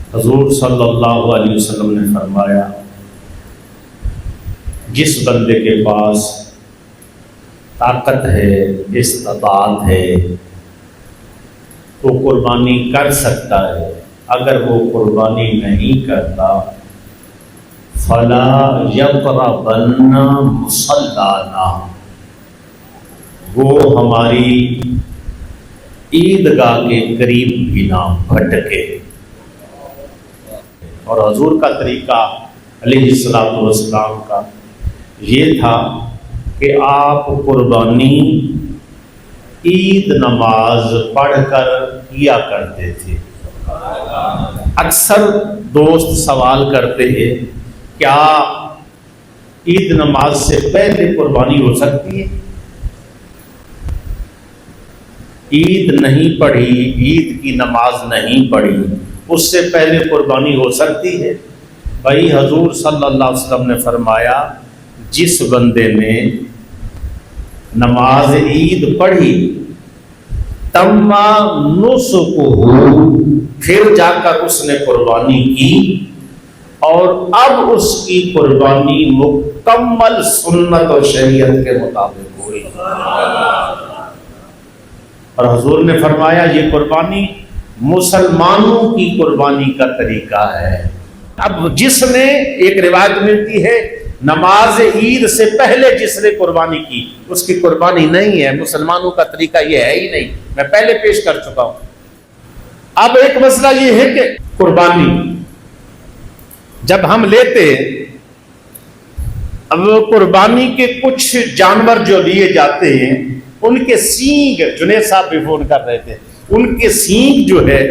حضور صلی اللہ علیہ وسلم نے فرمایا، جس بندے کے پاس طاقت ہے، استطاعت ہے، وہ قربانی کر سکتا ہے۔ اگر وہ قربانی نہیں کرتا فلا یقربن مصلانا، وہ ہماری عیدگاہ کے قریب بھی نہ بھٹکے۔ اور حضور کا طریقہ علیہ الصلوۃ والسلام کا یہ تھا کہ آپ قربانی عید نماز پڑھ کر کیا کرتے تھے۔ اکثر دوست سوال کرتے ہیں کیا عید نماز سے پہلے قربانی ہو سکتی ہے؟ عید نہیں پڑھی، عید کی نماز نہیں پڑھی، اس سے پہلے قربانی ہو سکتی ہے؟ بھائی حضور صلی اللہ علیہ وسلم نے فرمایا، جس بندے نے نماز عید پڑھی تم نسکہ، پھر جا کر اس نے قربانی کی، اور اب اس کی قربانی مکمل سنت اور شریعت کے مطابق ہوئی۔ اور حضور نے فرمایا یہ قربانی مسلمانوں کی قربانی کا طریقہ ہے۔ اب جس نے، ایک روایت ملتی ہے نماز عید سے پہلے جس نے قربانی کی اس کی قربانی نہیں ہے، مسلمانوں کا طریقہ یہ ہے ہی نہیں، میں پہلے پیش کر چکا ہوں۔ اب ایک مسئلہ یہ ہے کہ قربانی جب ہم لیتے، اب قربانی کے کچھ جانور جو لیے جاتے ہیں ان کے سینگ، جنید صاحب بھی فون کر رہے تھے، ان کے سینگ جو ہے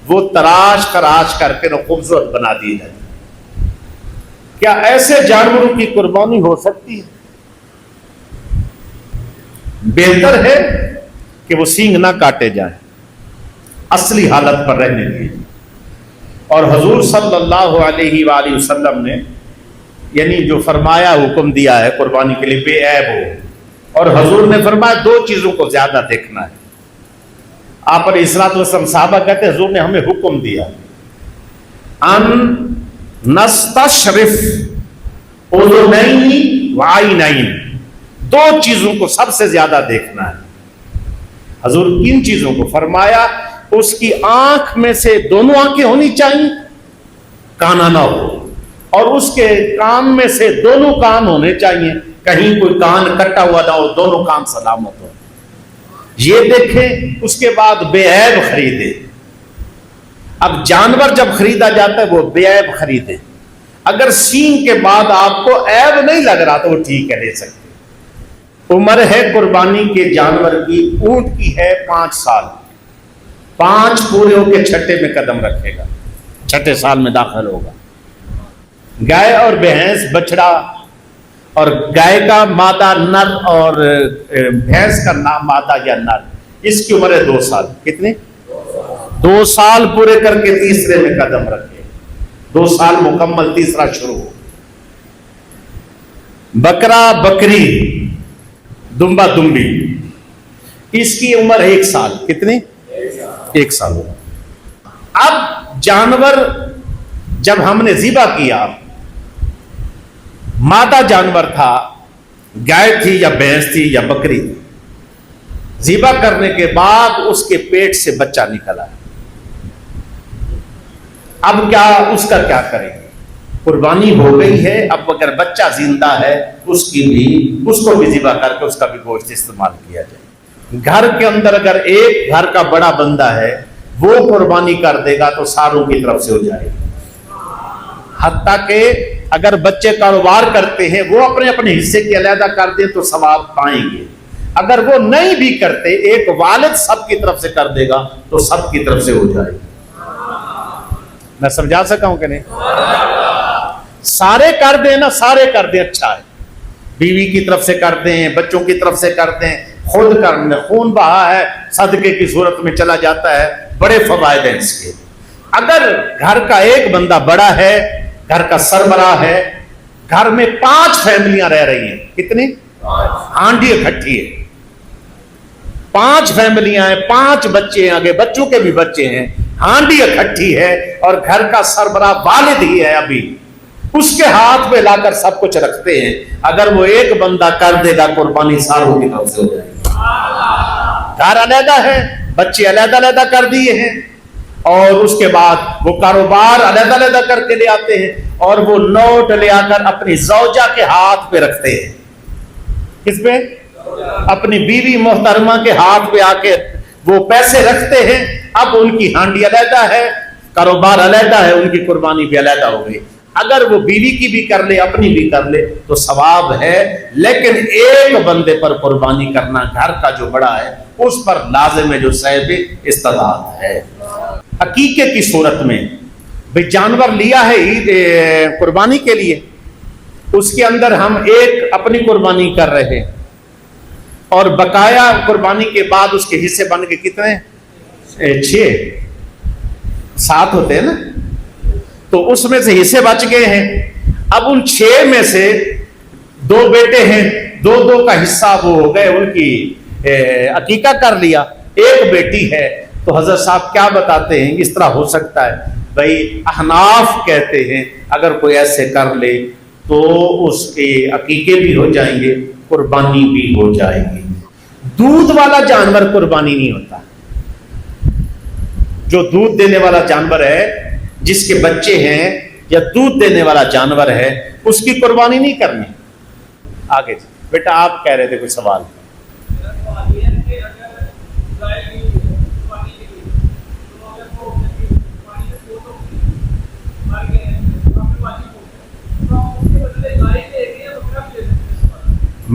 وہ تراش خراش کر کے خوبصورت بنا دیے جاتے۔ کیا ایسے جانوروں کی قربانی ہو سکتی ہے؟ بہتر ہے کہ وہ سینگ نہ کاٹے جائیں، اصلی حالت پر رہنے دیے۔ اور حضور صلی اللہ علیہ وآلہ وسلم نے یعنی جو فرمایا، حکم دیا ہے قربانی کے لیے بے عیب ہو، اور حضور نے فرمایا دو چیزوں کو زیادہ دیکھنا ہے۔ آپ علیہ الصلوۃ والسلام صحابہ کہتے ہیں حضور نے ہمیں حکم دیا ان نستشرف اذنین وعینین، دو چیزوں کو سب سے زیادہ دیکھنا ہے۔ حضور کن چیزوں کو فرمایا؟ اس کی آنکھ میں سے دونوں آنکھیں ہونی چاہیے، کانا نہ ہو، اور اس کے کان میں سے دونوں کان ہونے چاہیے، کہیں کوئی کان کٹا ہوا نہ ہو، دونوں کان سلامت ہو۔ یہ دیکھیں، اس کے بعد بے عیب خریدے۔ اب جانور جب خریدا جاتا ہے وہ بے عیب خریدے۔ اگر سینگ کے بعد آپ کو عیب نہیں لگ رہا تو وہ ٹھیک ہے، لے سکتے۔ عمر ہے قربانی کے جانور کی، اونٹ کی ہے 5 سال، 5 پورے ہو کے چھٹے میں قدم رکھے گا، چھٹے سال میں داخل ہوگا۔ گائے اور بھینس، بچڑا اور گائے کا مادہ نر اور بھینس کا مادہ یا نر، اس کی عمر ہے 2 سال۔ کتنے؟ 2 سال پورے کر کے تیسرے میں قدم رکھے، 2 سال مکمل، تیسرا شروع ہو۔ بکرا بکری، دمبا دمبی، اس کی عمر 1 سال۔ کتنی؟ 1 سال۔ اب جانور جب ہم نے ذبح کیا، مادہ جانور تھا، گائے تھی یا بھینس تھی یا بکری تھی، ذبح کرنے کے بعد اس کے پیٹ سے بچہ نکلا۔ اب کیا اس کا کیا کریں گے؟ قربانی ہو گئی ہے، اب اگر بچہ زندہ ہے اس کو بھی ذبح کر کے اس کا بھی گوشت استعمال کیا جائے۔ گھر کے اندر اگر ایک گھر کا بڑا بندہ ہے وہ قربانی کر دے گا تو ساروں کی طرف سے ہو جائے گا۔ حتیٰ کہ اگر بچے کاروبار کرتے ہیں وہ اپنے اپنے حصے کی علیحدہ کر دیں تو ثواب پائیں گے۔ اگر وہ نہیں بھی کرتے، ایک والد سب کی طرف سے کر دے گا تو سب کی طرف سے ہو جائے گا۔ میں سمجھا سکا ہوں کہ نہیں؟ سارے کر دیں نا، سارے کر دیں، اچھا ہے۔ بیوی کی طرف سے کر دیں، بچوں کی طرف سے کر دیں، خود کرنے، خون بہا ہے صدقے کی صورت میں چلا جاتا ہے، بڑے فوائد ہیں اس کے۔ اگر گھر کا ایک بندہ بڑا ہے، گھر کا سربراہ ہے، گھر میں 5 فیملیاں رہ رہی ہیں، کتنی؟ ہانڈی اکٹھی ہے، 5 فیملیاں ہیں، 5 بچے ہیں، آگے بچوں کے بھی بچے ہیں، ہانڈی اکٹھی ہے اور گھر کا سربراہ والد ہی ہے ابھی، اس کے ہاتھ میں لا کر سب کچھ رکھتے ہیں، اگر وہ ایک بندہ کر دے گا قربانی ساروں کی طرف سے ہو جائے گی۔ گھر علیحدہ ہے، بچے علیحدہ علیحدہ کر دیے ہیں، اور اس کے بعد وہ کاروبار علیحدہ علیحدہ کر کے لے آتے ہیں، اور وہ نوٹ لے آ کر اپنی زوجہ کے ہاتھ پہ رکھتے ہیں۔ کس پہ؟ اپنی بیوی محترمہ کے ہاتھ پہ آ کے وہ پیسے رکھتے ہیں۔ اب ان کی ہانڈی علیحدہ ہے، کاروبار علیحدہ ہے، ان کی قربانی بھی علیحدہ ہو گئی۔ اگر وہ بیوی کی بھی کر لے، اپنی بھی کر لے تو ثواب ہے، لیکن ایک بندے پر قربانی کرنا گھر کا جو بڑا ہے اس پر لازم ہے جو صاحب استطاعت ہے۔ عقیقے کی صورت میں بھئی جانور لیا ہے عید قربانی کے لیے، اس کے اندر ہم ایک اپنی قربانی کر رہے ہیں، اور بقایا قربانی کے بعد اس کے حصے بن کے کتنے؟ 7 ہوتے ہیں نا، تو اس میں سے حصے بچ گئے ہیں۔ اب ان 6 میں سے 2 بیٹے ہیں، 2 کا حصہ وہ ہو گئے، ان کی عقیقہ کر لیا، ایک بیٹی ہے۔ تو حضرت صاحب کیا بتاتے ہیں اس طرح ہو سکتا ہے؟ بھائی احناف کہتے ہیں اگر کوئی ایسے کر لے تو اس کے عقیقے بھی ہو جائیں گے، قربانی بھی ہو جائے گی۔ دودھ والا جانور قربانی نہیں ہوتا، جو دودھ دینے والا جانور ہے، جس کے بچے ہیں یا دودھ دینے والا جانور ہے، اس کی قربانی نہیں کرنی۔ آگے جی بیٹا آپ کہہ رہے تھے کوئی سوال؟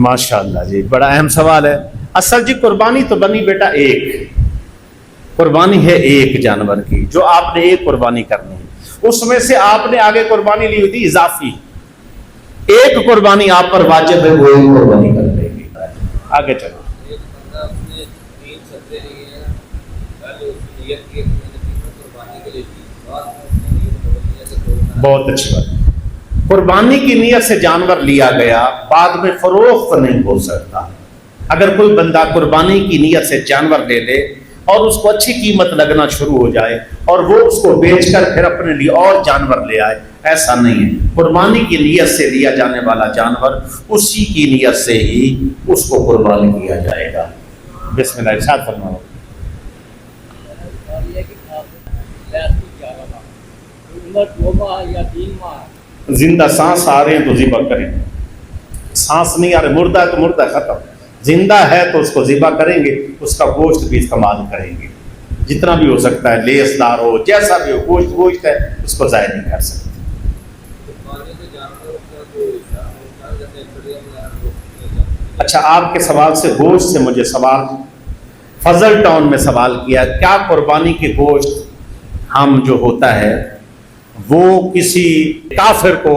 ماشاء اللہ جی، بڑا اہم سوال ہے۔ اصل جی قربانی تو بنی بیٹا ایک، قربانی ہے ایک جانور کی، جو آپ نے ایک قربانی کرنی ہے، اس میں سے آپ نے آگے قربانی لی ہوئی تھی اضافی، ایک قربانی آپ پر واجب ہے، وہ ایک قربانی کر لے گی۔ آگے چلو۔ بہت اچھی بات۔ قربانی کی نیت سے جانور لیا گیا، بعد میں فروخت نہیں ہو سکتا۔ اگر کوئی بندہ قربانی کی نیت سے جانور لے لے اور اس کو اچھی قیمت لگنا شروع ہو جائے اور وہ اس کو بیچ کر پھر اپنے لیے اور جانور لے آئے، ایسا نہیں ہے۔ قربانی کی نیت سے لیا جانے والا جانور اسی کی نیت سے ہی اس کو قربانی کیا جائے گا۔ بسم اللہ، ارشاد فرماؤ۔ زندہ سانس آ رہے ہیں تو ذبح کریں، سانس نہیں آ رہے، مردہ ہے تو مردہ ختم، زندہ ہے تو اس کو ذبح کریں گے، اس کا گوشت بھی استعمال کریں گے، جتنا بھی ہو سکتا ہے، لیس دار ہو، جیسا بھی ہو، گوشت ہے، اس کو ضائع نہیں کر سکتے۔ اچھا، آپ کے سوال سے گوشت سے مجھے سوال فضل ٹاؤن میں سوال کیا، کیا قربانی کے گوشت ہم جو ہوتا ہے وہ کسی کافر کو،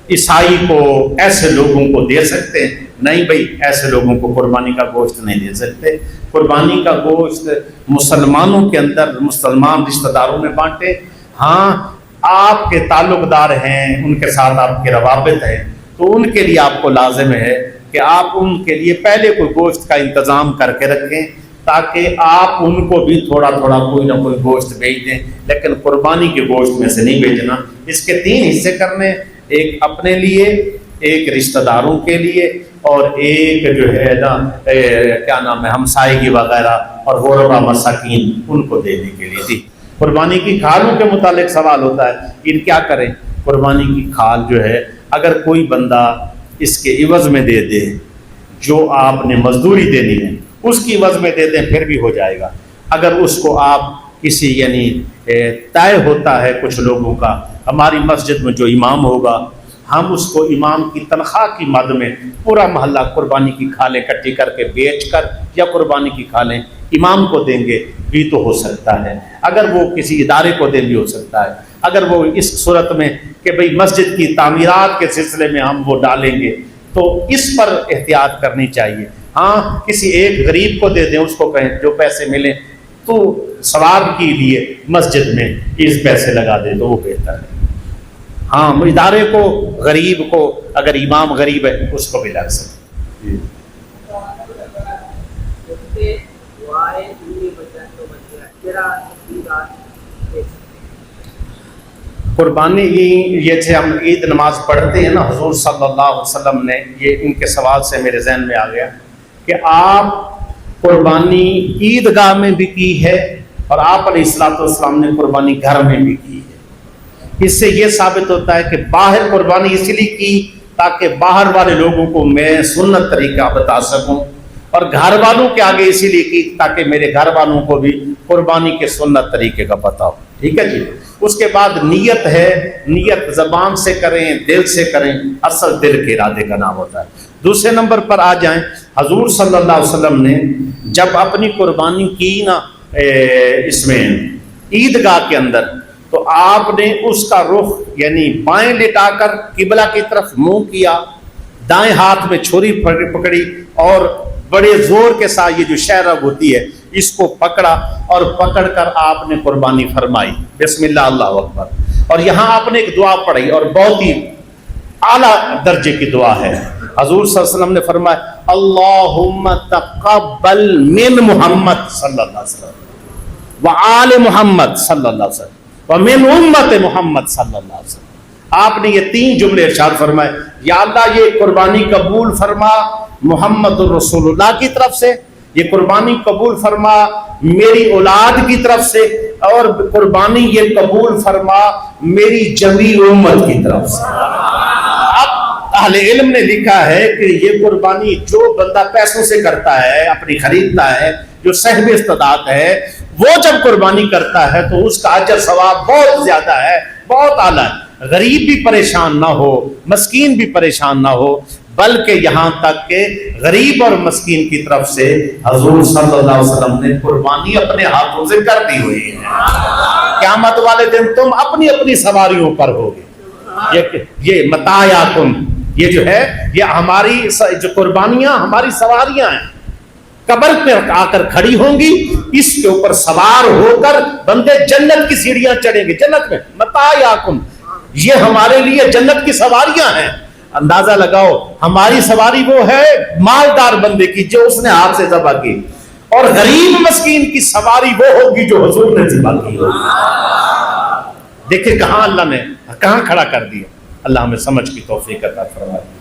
عیسائی کو، ایسے لوگوں کو دے سکتے ہیں؟ نہیں بھائی، ایسے لوگوں کو قربانی کا گوشت نہیں دے سکتے۔ قربانی کا گوشت مسلمانوں کے اندر، مسلمان رشتہ داروں میں بانٹے۔ ہاں، آپ کے تعلق دار ہیں، ان کے ساتھ آپ کے روابط ہیں، تو ان کے لیے آپ کو لازم ہے کہ آپ ان کے لیے پہلے کوئی گوشت کا انتظام کر کے رکھیں، تاکہ آپ ان کو بھی تھوڑا تھوڑا کوئی نہ کوئی گوشت بھیج دیں، لیکن قربانی کے گوشت میں سے نہیں بھیجنا۔ اس کے 3 حصے کرنے، ایک اپنے لیے، ایک رشتہ داروں کے لیے، اور ایک جو ہے نا کیا نام ہے، ہمسائیگی وغیرہ اور غربا مساکین، ان کو دینے کے لیے تھی۔ قربانی کی کھالوں کے متعلق سوال ہوتا ہے، ان کیا کریں؟ قربانی کی کھال جو ہے اگر کوئی بندہ اس کے عوض میں دے دے، جو آپ نے مزدوری دینی ہے اس کی عوض میں دے دیں، پھر بھی ہو جائے گا۔ اگر اس کو آپ کسی یعنی طے ہوتا ہے کچھ لوگوں کا، ہماری مسجد میں جو امام ہوگا، ہم اس کو امام کی تنخواہ کی مد میں پورا محلہ قربانی کی کھالیں اکٹھی کر کے بیچ کر یا قربانی کی کھالیں امام کو دیں گے بھی تو ہو سکتا ہے، اگر وہ کسی ادارے کو دیں بھی ہو سکتا ہے۔ اگر وہ اس صورت میں کہ بھئی مسجد کی تعمیرات کے سلسلے میں ہم وہ ڈالیں گے تو اس پر احتیاط کرنی چاہیے۔ ہاں، کسی ایک غریب کو دے دیں، اس کو کہیں جو پیسے ملیں تو ثواب کے لیے مسجد میں اس پیسے لگا دیں تو وہ بہتر ہے۔ ہاں، ادارے کو، غریب کو، اگر امام غریب ہے اس کو بھی لگ سکتے۔ قربانی یہ تھے، ہم عید نماز پڑھتے ہیں نا، حضور صلی اللہ علیہ وسلم نے، یہ ان کے سوال سے میرے ذہن میں آ گیا کہ آپ قربانی عیدگاہ میں بھی کی ہے اور آپ علیہ الصلوۃ والسلام نے قربانی گھر میں بھی کی ہے۔ اس سے یہ ثابت ہوتا ہے کہ باہر قربانی اس لیے کی تاکہ باہر والے لوگوں کو میں سنت طریقہ بتا سکوں، اور گھر والوں کے آگے اسی لیے کی تاکہ میرے گھر والوں کو بھی قربانی کے سنت طریقے کا پتہ ہو۔ ٹھیک ہے جی۔ اس کے بعد نیت ہے، نیت زبان سے کریں، دل سے کریں، اصل دل کے ارادے کا نام ہوتا ہے۔ دوسرے نمبر پر آ جائیں، حضور صلی اللہ علیہ وسلم نے جب اپنی قربانی کی نا اس میں عیدگاہ کے اندر، تو آپ نے اس کا رخ یعنی بائیں لٹا کر قبلہ کی طرف منہ کیا، دائیں ہاتھ میں چھری پکڑی اور بڑے زور کے ساتھ یہ جو شہرب ہوتی ہے اس کو پکڑا، اور پکڑ کر آپ نے قربانی فرمائی، بسم اللہ اللہ اکبر۔ اور یہاں آپ نے ایک دعا پڑھی اور بہت ہی اعلیٰ درجے کی دعا ہے۔ حضور صلی اللہ علیہ وسلم نے فرمایا اللہم تقبل من محمد صلی اللہ علیہ وسلم وآل محمد صلی اللہ علیہ وسلم ومن امت محمد صلی اللہ علیہ وسلم۔ آپ نے یہ تین جملے ارشاد فرمائے، یا اللہ یہ قربانی قبول فرما محمد الرسول اللہ کی طرف سے، یہ قربانی قبول فرما میری اولاد کی طرف سے، اور قربانی یہ قبول فرما میری جمیع امت کی طرف سے۔ اب اہل علم نے لکھا ہے کہ یہ قربانی جو بندہ پیسوں سے کرتا ہے، اپنی خریدتا ہے، جو صاحب استطاعت ہے، وہ جب قربانی کرتا ہے تو اس کا اجر ثواب بہت زیادہ ہے، بہت اعلیٰ ہے۔ غریب بھی پریشان نہ ہو، مسکین بھی پریشان نہ ہو، بلکہ یہاں تک کہ غریب اور مسکین کی طرف سے حضور صلی اللہ علیہ وسلم نے قربانی اپنے ہاتھوں سے کر دی ہوئی ہے۔ قیامت والے دن تم اپنی اپنی سواریوں پر ہوگے۔ یہ متاعکم، یہ جو ہے یہ ہماری جو قربانیاں ہماری سواریاں ہیں، قبر پہ آ کر کھڑی ہوں گی، اس کے اوپر سوار ہو کر بندے جنت کی سیڑھیاں چڑھیں گے۔ جنت میں متاعکم، یہ ہمارے لیے جنت کی سواریاں ہیں۔ اندازہ لگاؤ، ہماری سواری وہ ہے مالدار بندے کی جو اس نے ہاتھ سے ذبح کی، اور غریب مسکین کی سواری وہ ہوگی جو حضور نے ذبح کی ہوگی۔ دیکھیں کہاں اللہ نے کہاں کھڑا کر دیا۔ اللہ ہمیں سمجھ کی توفیق عطا فرمائے۔